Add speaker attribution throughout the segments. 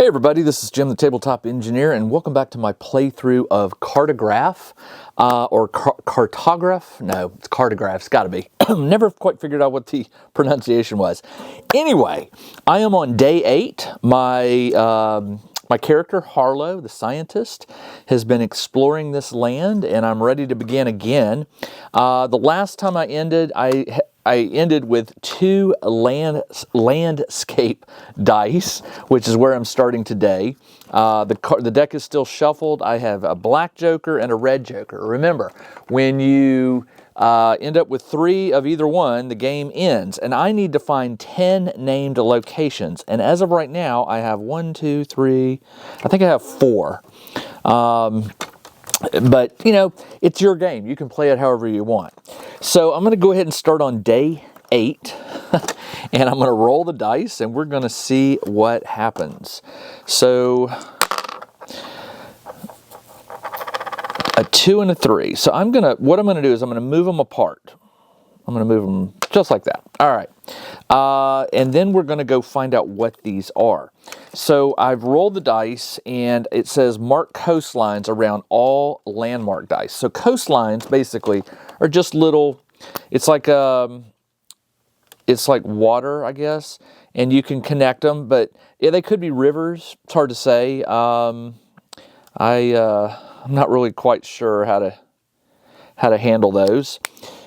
Speaker 1: Hey everybody, this is Jim the Tabletop Engineer, and welcome back to my playthrough of Cartograph, or Cartograph. No, it's Cartograph, it's gotta be. Never quite figured out what the pronunciation was. Anyway, I am on day 8. My character, Harlow, the scientist, has been exploring this land, and I'm ready to begin again. The last time I ended, I ended with 2 landscape dice, which is where I'm starting today. The deck is still shuffled. I have a black joker and a red joker. Remember, when you end up with 3 of either one, the game ends. And I need to find 10 named locations. And as of right now, I have 1, 2, 3, I think I have 4. But, you know, it's your game. You can play it however you want. So I'm going to go ahead and start on day 8. And I'm going to roll the dice, and we're going to see what happens. So, a 2 and a 3. So what I'm going to do is I'm going to move them apart. I'm going to move them just like that. All right. And then we're going to go find out what these are. So I've rolled the dice, and it says mark coastlines around all landmark dice. So coastlines basically are just little, it's like water, I guess, and you can connect them, but yeah, they could be rivers. It's hard to say. I'm not really quite sure how to handle those.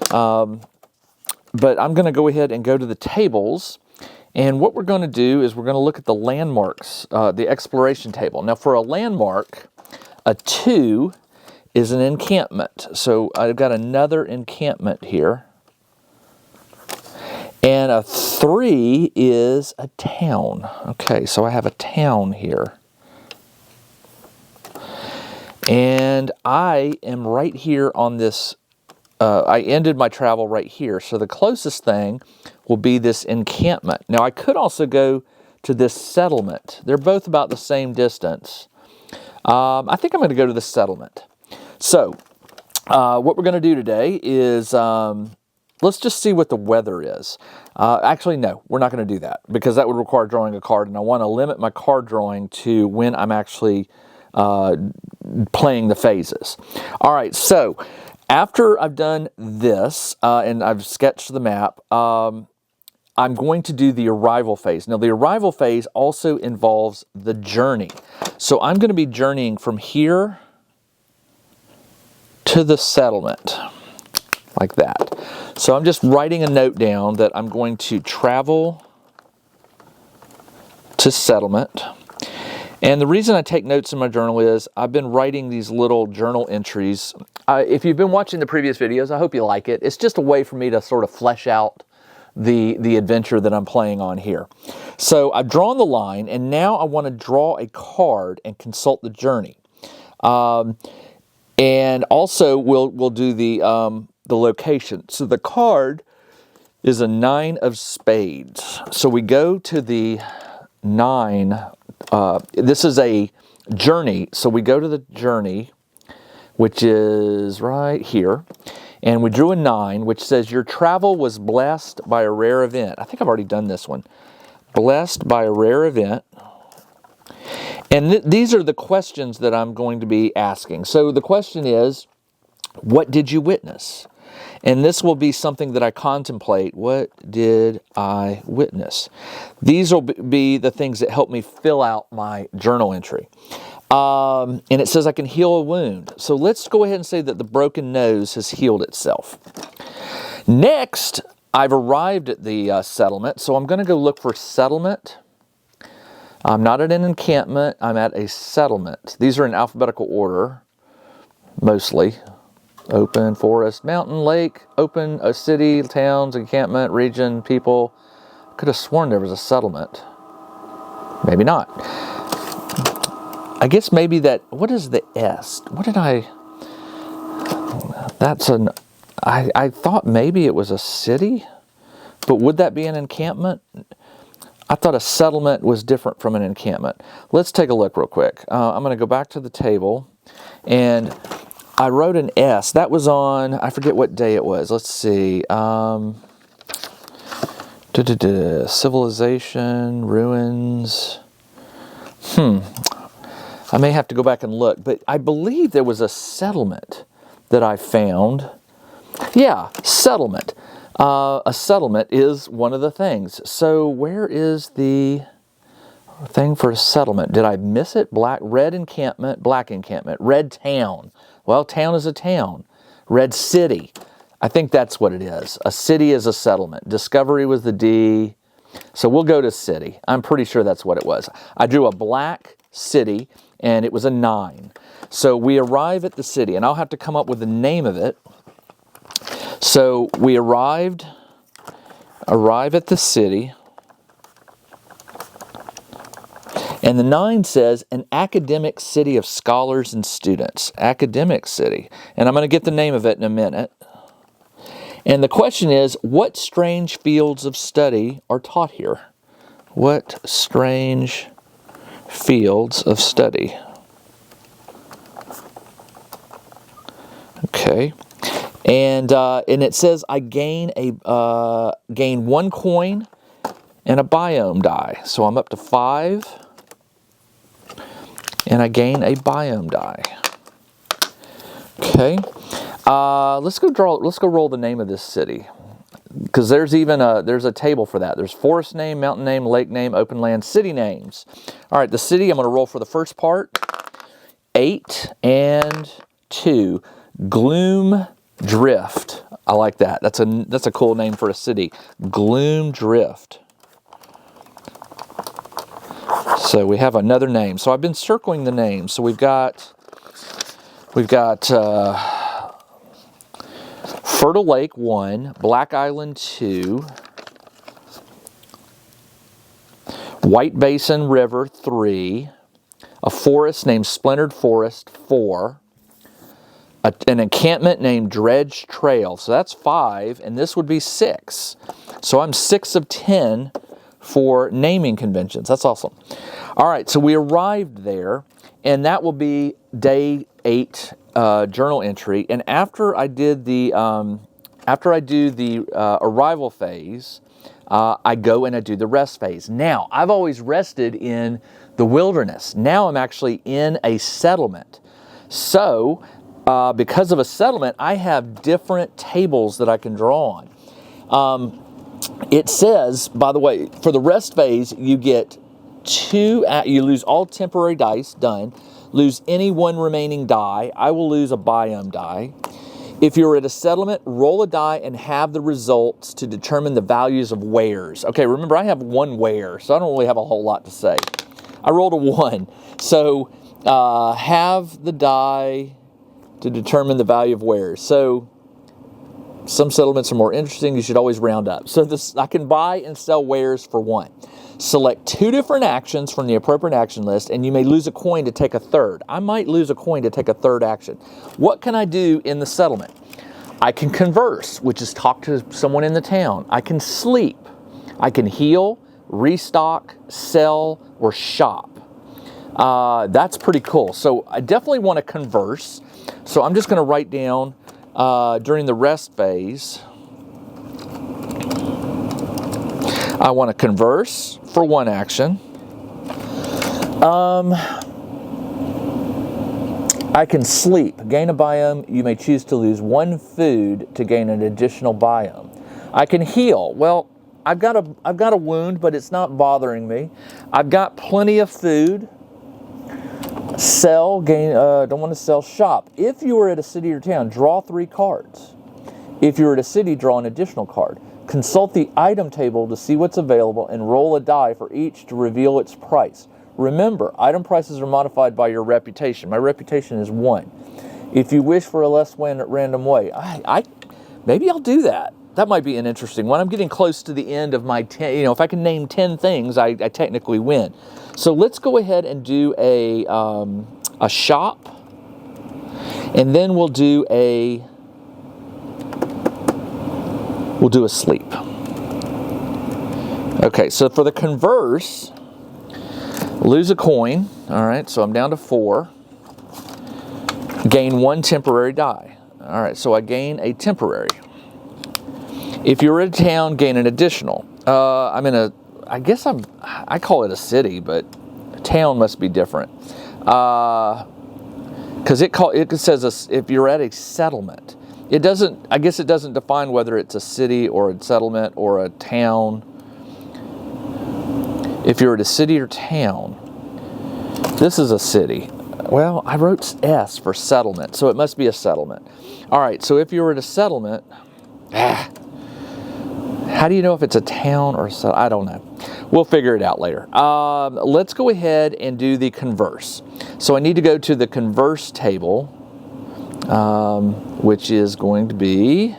Speaker 1: But I'm going to go ahead and go to the tables, and what we're going to do is we're going to look at the landmarks, the exploration table. Now, for a landmark, a 2 is an encampment. So I've got another encampment here. And a 3 is a town. Okay, so I have a town here. And I am right here on this. I ended my travel right here. So the closest thing will be this encampment. Now, I could also go to this settlement. They're both about the same distance. I think I'm going to go to the settlement. So what we're going to do today is let's just see what the weather is. Actually, no, we're not going to do that because that would require drawing a card, and I want to limit my card drawing to when I'm actually playing the phases. All right, so after I've done this and I've sketched the map, I'm going to do the arrival phase. Now, the arrival phase also involves the journey. So I'm going to be journeying from here to the settlement, like that. So I'm just writing a note down that I'm going to travel to settlement. And the reason I take notes in my journal is I've been writing these little journal entries. If you've been watching the previous videos, I hope you like it. It's just a way for me to sort of flesh out the adventure that I'm playing on here. So I've drawn the line, and now I want to draw a card and consult the journey. And also we'll do the location. So the card is a 9 of spades. So we go to the 9. This is a journey, so we go to the journey, which is right here, and we drew a 9, which says your travel was blessed by a rare event. I think I've already done this one. Blessed by a rare event. And these are the questions that I'm going to be asking. So the question is, what did you witness? And this will be something that I contemplate. What did I witness? These will be the things that help me fill out my journal entry. And it says I can heal a wound. So let's go ahead and say that the broken nose has healed itself. Next, I've arrived at the settlement. So I'm going to go look for settlement. I'm not at an encampment. I'm at a settlement. These are in alphabetical order, mostly. Open, forest, mountain, lake, open, a city, towns, encampment, region, people. Could have sworn there was a settlement. Maybe not. I guess maybe that, what is the S? What did I, I thought maybe it was a city, but would that be an encampment? I thought a settlement was different from an encampment. Let's take a look real quick. I'm going to go back to the table, and I wrote an S. That was on, I forget what day it was. Let's see. Civilization, ruins. I may have to go back and look, but I believe there was a settlement that I found. Yeah, settlement. A settlement is one of the things. So where is the thing for a settlement? Did I miss it? Red encampment, black encampment, red town. Well, town is a town. Red city. I think that's what it is. A city is a settlement. Discovery was the D. So we'll go to city. I'm pretty sure that's what it was. I drew a black city, and it was a 9. So we arrive at the city, and I'll have to come up with the name of it. So we arrive at the city, and the 9 says, an academic city of scholars and students. Academic city. And I'm going to get the name of it in a minute. And the question is, what strange fields of study are taught here? What strange fields of study? Okay. And it says I gain 1 coin and a biome die. So I'm up to 5, and I gain a biome die. Okay. Let's go roll the name of this city, because there's a table for that. There's forest name, mountain name, lake name, open land, city names. All right, the city I'm going to roll for the first part. 8 and 2. Gloom Drift. I like that. That's a cool name for a city. Gloom Drift. So we have another name. So I've been circling the names. So we've got Fertile Lake 1, Black Island 2, White Basin River 3, a forest named Splintered Forest 4, an encampment named Dredge Trail. So that's 5, and this would be 6. So I'm 6 of 10 for naming conventions. That's awesome. All right, so we arrived there, and that will be day 8 journal entry. And after I do the arrival phase, I go and I do the rest phase. Now, I've always rested in the wilderness. Now I'm actually in a settlement. So, because of a settlement, I have different tables that I can draw on. It says, by the way, for the rest phase, you get 2, you lose all temporary dice, done. Lose any 1 remaining die. I will lose a biome die. If you're at a settlement, roll a die and have the results to determine the values of wares. Okay, remember I have 1 ware, so I don't really have a whole lot to say. I rolled a 1. So have the die to determine the value of wares. So some settlements are more interesting. You should always round up. So I can buy and sell wares for 1. Select 2 different actions from the appropriate action list, and you may lose a coin to take a third. I might lose a coin to take a third action. What can I do in the settlement? I can converse, which is talk to someone in the town. I can sleep. I can heal, restock, sell, or shop. That's pretty cool. So I definitely want to converse. So I'm just going to write down during the rest phase, I want to converse for 1 action. I can sleep. Gain a biome. You may choose to lose 1 food to gain an additional biome. I can heal. Well, I've got a wound, but it's not bothering me. I've got plenty of food. Sell. Gain. Don't want to sell. Shop. If you are at a city or town, draw 3 cards. If you're at a city, draw an additional card. Consult the item table to see what's available and roll a die for each to reveal its price. Remember, item prices are modified by your reputation. My reputation is 1. If you wish for a less random way, maybe I'll do that. That might be an interesting one. I'm getting close to the end of my 10. If I can name 10 things, I technically win. So let's go ahead and do a shop, and then we'll do a sleep. Okay, so for the converse, lose a coin. All right, so I'm down to 4. Gain 1 temporary die. All right, so I gain a temporary. If you're in a town, gain an additional. I call it a city, but Town must be different. Because it says if you're at a settlement. It doesn't, I guess it doesn't define whether it's a city or a settlement or a town. If you're at a city or town, this is a city. Well, I wrote S for settlement, so it must be a settlement. All right, so if you're at a settlement, how do you know if it's a town or a settlement? I don't know. We'll figure it out later. Let's go ahead and do the converse. So I need to go to the converse table, which is going to be,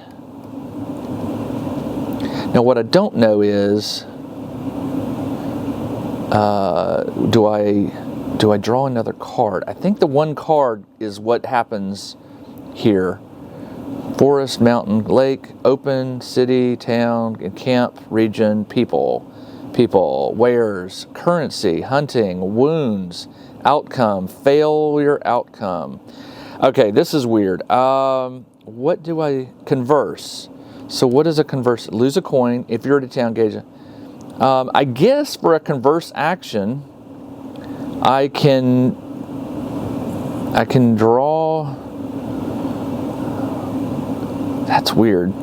Speaker 1: now what I don't know is, do I draw another card? I think the one card is what happens here. Forest, mountain, lake, open, city, town, camp, region, people, wares, currency, hunting, wounds, outcome, failure, outcome. Okay, this is weird. What do I converse? So what is a converse? Lose a coin if you're at a town gauge. I guess for a converse action, I can draw. That's weird.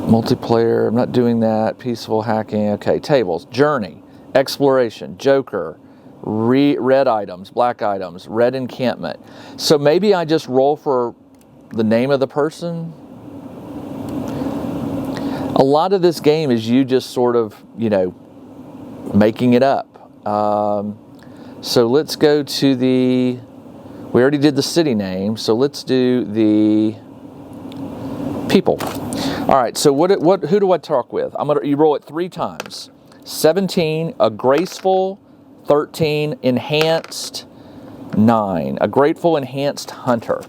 Speaker 1: Multiplayer, I'm not doing that. Peaceful hacking, okay. Tables, journey, exploration, joker, red items, black items, red encampment. So maybe I just roll for the name of the person. A lot of this game is you just sort of, making it up. So let's go to we already did the city name, so let's do the people. All right, so who do I talk with? You roll it 3 times. 17, a graceful, 13, enhanced, 9, a grateful enhanced hunter.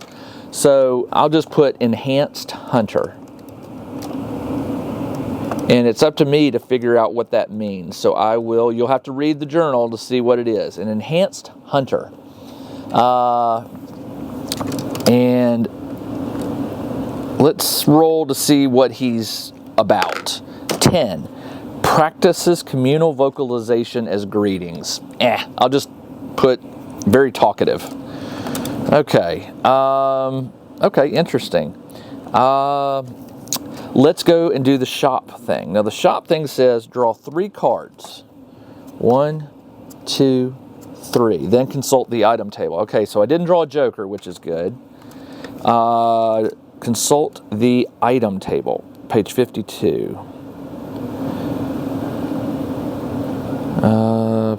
Speaker 1: So I'll just put enhanced hunter. And it's up to me to figure out what that means. So you'll have to read the journal to see what it is. An enhanced hunter. And let's roll to see what he's about. 10. Practices communal vocalization as greetings. I'll just put very talkative. Okay. Okay, interesting. Let's go and do the shop thing. Now the shop thing says draw 3 cards. 1, 2, 3. Then consult the item table. Okay, so I didn't draw a joker, which is good. Consult the item table, page 52.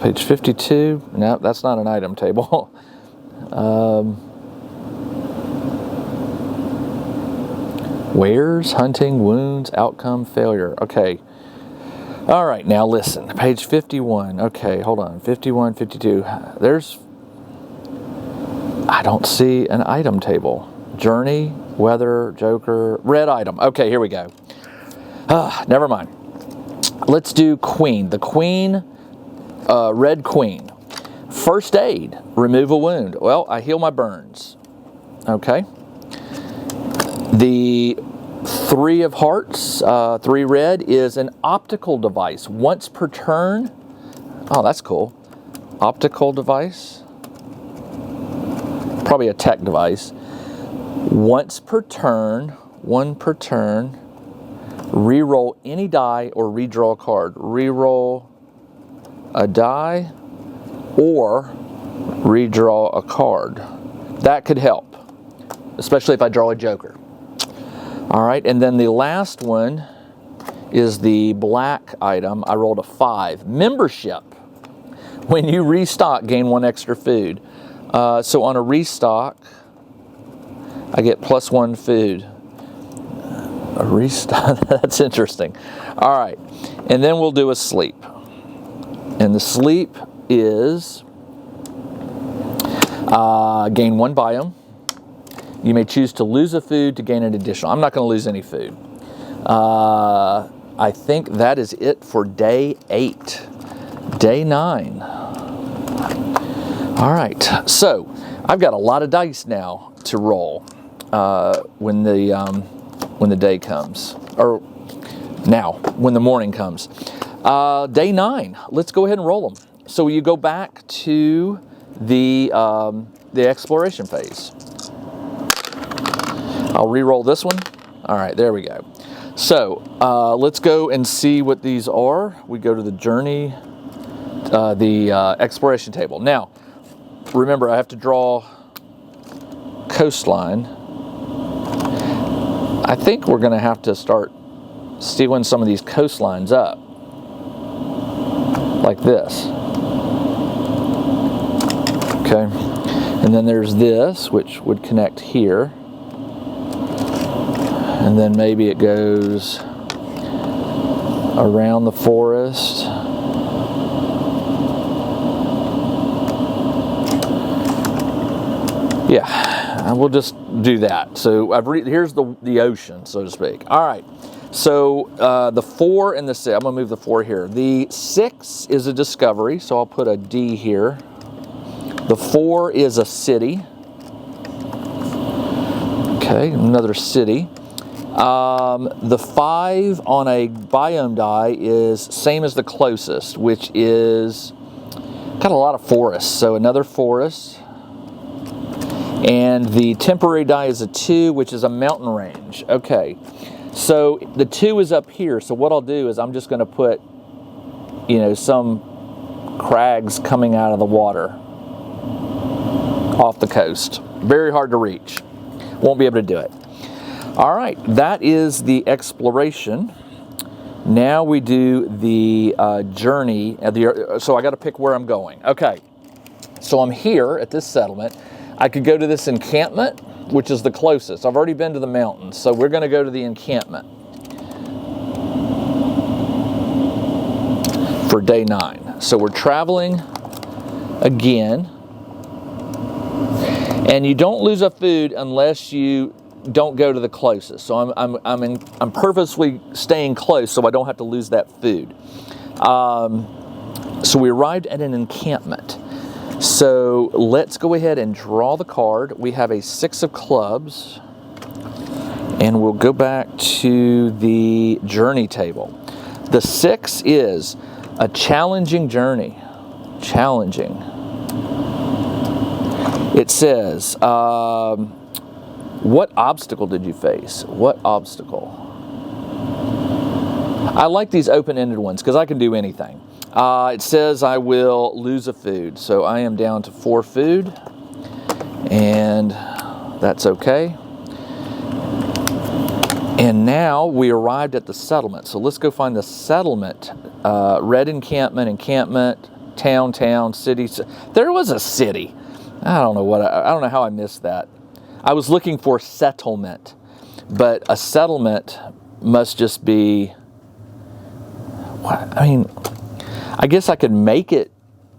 Speaker 1: Page 52. No, that's not an item table. Wares, hunting, wounds, outcome, failure. Okay. All right, now listen. Page 51. Okay, hold on. 51, 52. I don't see an item table. Journey, weather, joker, red item. Okay, here we go. Never mind. Let's do queen. The queen, red queen. First aid, remove a wound. Well, I heal my burns. Okay. The 3 of hearts, 3 red, is an optical device. Once per turn. Oh, that's cool. Optical device. Probably a tech device. Once per turn, 1 per turn, reroll any die or redraw a card. Reroll a die or redraw a card. That could help, especially if I draw a joker. All right, and then the last one is the black item. I rolled a 5. Membership. When you restock, gain 1 extra food. So on a restock, I get +1 food. A restock, that's interesting. All right, and then we'll do a sleep. And the sleep is gain 1 biome. You may choose to lose a food to gain an additional. I'm not going to lose any food. I think that is it for day 8. Day 9. All right, so I've got a lot of dice now to roll when the day comes, or now when the morning comes. Day 9. Let's go ahead and roll them. so you go back to the exploration phase. I'll re-roll this one. All right, there we go. So let's go and see what these are. We go to the journey, the exploration table. Now, remember, I have to draw coastline. I think we're going to have to start stealing some of these coastlines up, like this. Okay, and then there's this, which would connect here. And then maybe it goes around the forest. Yeah, we'll just do that. So here's the ocean, so to speak. All right, so the 4 and the 6, I'm gonna move the 4 here. The 6 is a discovery, so I'll put a D here. The 4 is a city. Okay, another city. The 5 on a biome die is same as the closest, which is got a lot of forests, so another forest. And the temporary die is a 2, which is a mountain range. Okay, so the 2 is up here, so what I'll do is I'm just going to put, you know, some crags coming out of the water off the coast. Very hard to reach. Won't be able to do it. All right, that is the exploration. Now we do the journey. So I got to pick where I'm going. Okay, so I'm here at this settlement. I could go to this encampment, which is the closest. I've already been to the mountains, so we're going to go to the encampment for day 9. So we're traveling again, and you don't lose a food unless you don't go to the closest. So I'm purposely staying close so I don't have to lose that food. So we arrived at an encampment. So let's go ahead and draw the card. We have a 6 of clubs, and we'll go back to the journey table. The 6 is a challenging journey. Challenging. It says, what obstacle did you face? What obstacle? I like these open-ended ones because I can do anything. It says I will lose a food. So I am down to 4 food, and that's okay. And now we arrived at the settlement. So let's go find the settlement. Red encampment, town, city. There was a city. I don't know how I missed that. I was looking for settlement, but a settlement must just be, I mean, I guess I could make it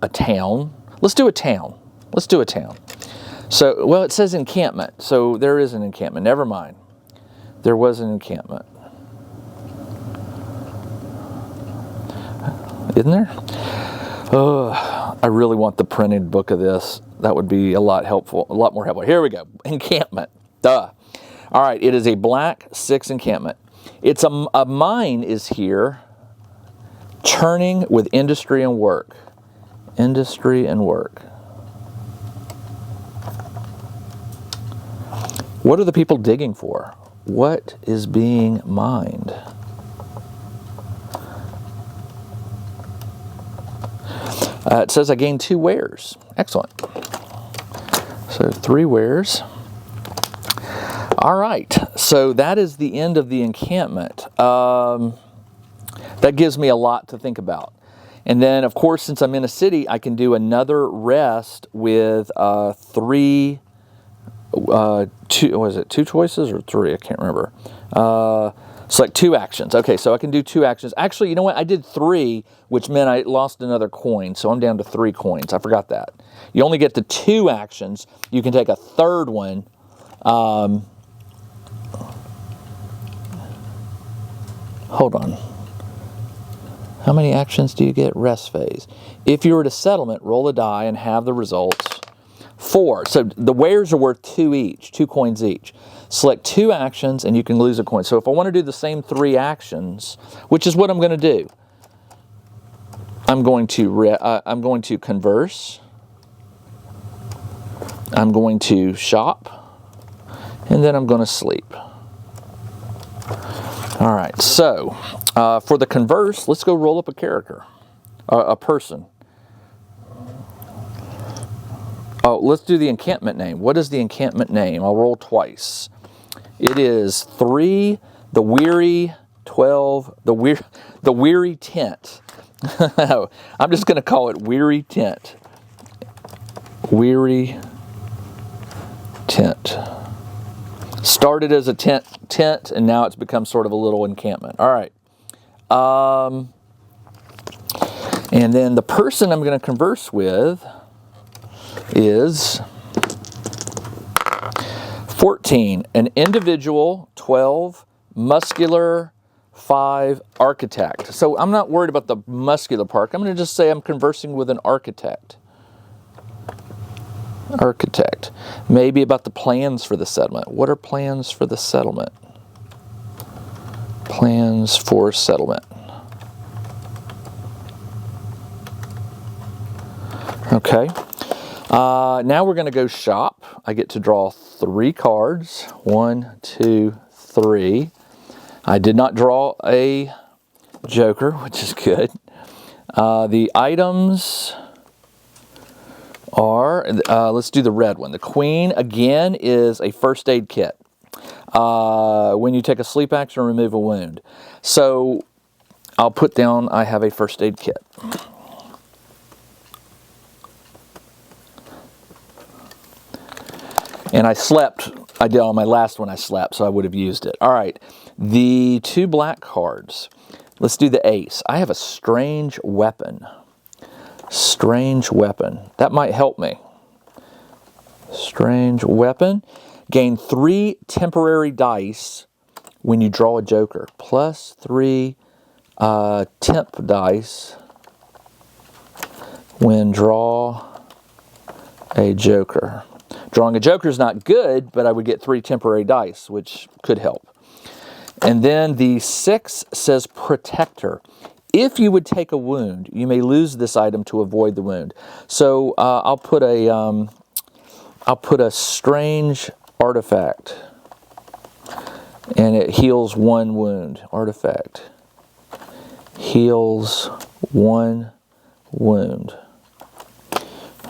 Speaker 1: a town. Let's do a town. So, well, it says encampment, so there is an encampment. Never mind. There was an encampment. Isn't there? Oh, I really want the printed book of this. That would be a lot more helpful. Here we go. Encampment. Duh. All right, it is a black 6 encampment. It's a mine is here, turning with industry and work. Industry and work. What are the people digging for? What is being mined? It says I gained 2 wares. Excellent. So 3 wares. All right. So that is the end of the encampment. That gives me a lot to think about. And then, of course, since I'm in a city, I can do another rest with 3. 2, was it 2 choices or 3? I can't remember. Select 2 actions. Okay, so I can do 2 actions. Actually, you know what? I did 3, which meant I lost another coin, so I'm down to 3 coins. I forgot that. You only get the 2 actions. You can take a 3rd one. Hold on. How many actions do you get? Rest phase. If you were at a settlement, roll a die and have the results. 4. So the wares are worth 2 each, 2 coins each. Select 2 actions and you can lose a coin. So if I want to do the same 3 actions, which is what I'm going to do, I'm going to converse. I'm going to shop, and then I'm going to sleep. All right, so for the converse, let's go roll up a character, a person. Oh, let's do the encampment name. What is the encampment name? I'll roll twice. It is 3, the weary, 12, the weary tent. I'm just going to call it weary tent. Weary tent. Started as a tent, and now it's become sort of a little encampment. All right. And then the person I'm going to converse with is 14, an individual, 12, muscular, 5, architect. So I'm not worried about the muscular part. I'm going to just say I'm conversing with an architect. Architect. Maybe about the plans for the settlement. What are plans for the settlement? Plans for settlement. Okay. Now we're going to go shop. I get to draw 3 cards. 1, 2, 3. I did not draw a joker, which is good. The items are, let's do the red one. The queen, again, is a first aid kit. When you take a sleep action or remove a wound. So I'll put down I have a first aid kit. And I slept. I did on my last one I slept, so I would have used it. All right. The 2 black cards. Let's do the ace. I have a strange weapon. Strange weapon. That might help me. Strange weapon. Gain 3 temporary dice when you draw a joker. Plus 3 temp dice when draw a joker. Drawing a joker is not good, but I would get 3 temporary dice, which could help. And then the 6 says protector. If you would take a wound, you may lose this item to avoid the wound. So I'll put a strange artifact, and it heals 1 wound. Artifact heals 1 wound.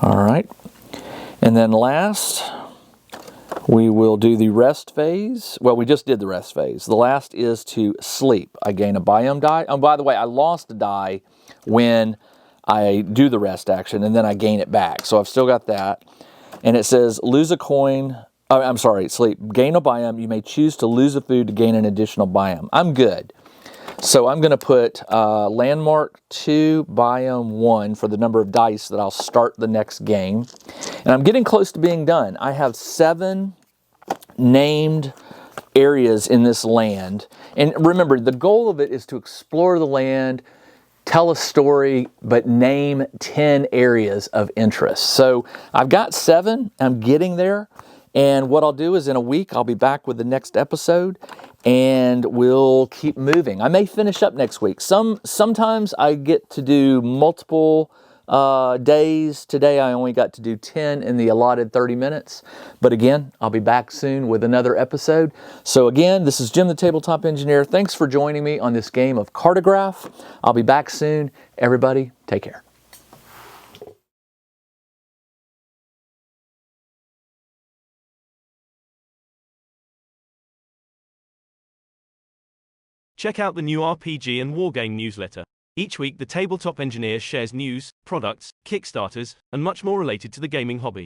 Speaker 1: All right. And then last, we will do the rest phase. Well, we just did the rest phase. The last is to sleep. I gain a biome die. Oh, by the way, I lost a die when I do the rest action, and then I gain it back. So I've still got that. And it says, lose a coin. Oh, I'm sorry, sleep. Gain a biome. You may choose to lose a food to gain an additional biome. I'm good. So I'm going to put landmark 2, biome 1 for the number of dice that I'll start the next game. And I'm getting close to being done. I have 7 named areas in this land. And remember, the goal of it is to explore the land, tell a story, but name 10 areas of interest. So I've got 7. I'm getting there. And what I'll do is in a week, I'll be back with the next episode, and we'll keep moving. I may finish up next week. Sometimes I get to do multiple days. Today I only got to do 10 in the allotted 30 minutes. But again, I'll be back soon with another episode. So again, this is Jim the Tabletop Engineer. Thanks for joining me on this game of Cartograph. I'll be back soon. Everybody, take care.
Speaker 2: Check out the new RPG and Wargame newsletter. Each week, the Tabletop Engineer shares news, products, Kickstarters, and much more related to the gaming hobby.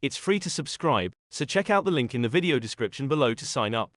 Speaker 2: It's free to subscribe, so check out the link in the video description below to sign up.